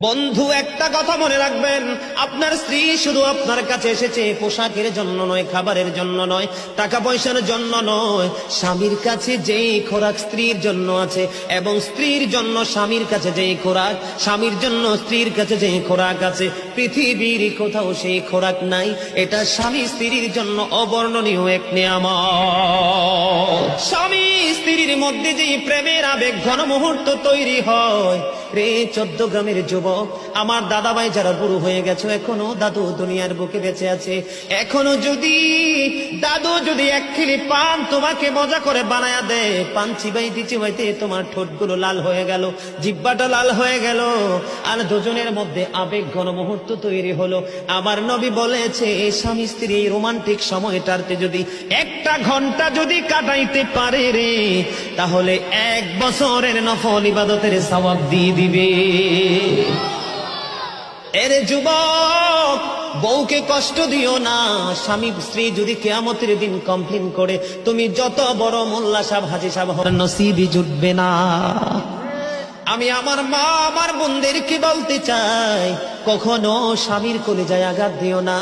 বন্ধু, একটা কথা মনে রাখবেন, আপনার স্ত্রী শুধু আপনার কাছে এসেছে পোশাকের জন্য নয়, খাবারের জন্য নয়, টাকা পয়সার জন্য নয়। স্বামীর কাছে যেই খোরাক স্ত্রীর জন্য আছে, এবং স্ত্রীর জন্য স্বামীর কাছে যেই খোরাক, স্বামীর জন্য স্ত্রীর কাছে যেই খোরাক আছে, পৃথিবীর কোথাও সেই খোরাক নাই। এটা স্বামী স্ত্রীর জন্য অবর্ণনীয় এক নিয়ামত। স্বামী স্ত্রীর মধ্যে যেই প্রেমের আবেগ ঘন মুহূর্ত তৈরি হয় রে 14 গ্রামের যুবক, আমার দাদা ভাই যারা বুড়ো হয়ে গেছে, এখনো দাদু দুনিয়ার বুকে বেঁচে আছে, এখনো যদি দাদু যদি এক খিলি পান তোমাকে মজা করে বানায়া দেয়, পান চিবাইতে চিবাইতে তোমার ঠোঁটগুলো লাল হয়ে গেল, জিহ্বাটা লাল হয়ে গেল, আর দুজনের মধ্যে আবেগ ঘন মুহূর্ত তৈরি হলো। আমার নবী বলেছে, স্বামী স্ত্রী এই রোমান্টিক সময়টাতে যদি 1টা ঘন্টা যদি কাটাইতে পারে রে, তাহলে 1 বছরের নফল ইবাদতের সওয়াব দিয়ে দিবে। এরে যুবক, বউকে কষ্ট দিও না। স্বামী স্ত্রী যদি কিয়ামতের দিন কমপ্লেন করে, তুমি যত বড় মোল্লা সাহেব হাজী সাহেব হন, নসিবই জুটবে না। আমি আমার মা আমার বোনদেরকে বলতে চাই, কখনো স্বামীর কলিজায় আঘাত দিও না।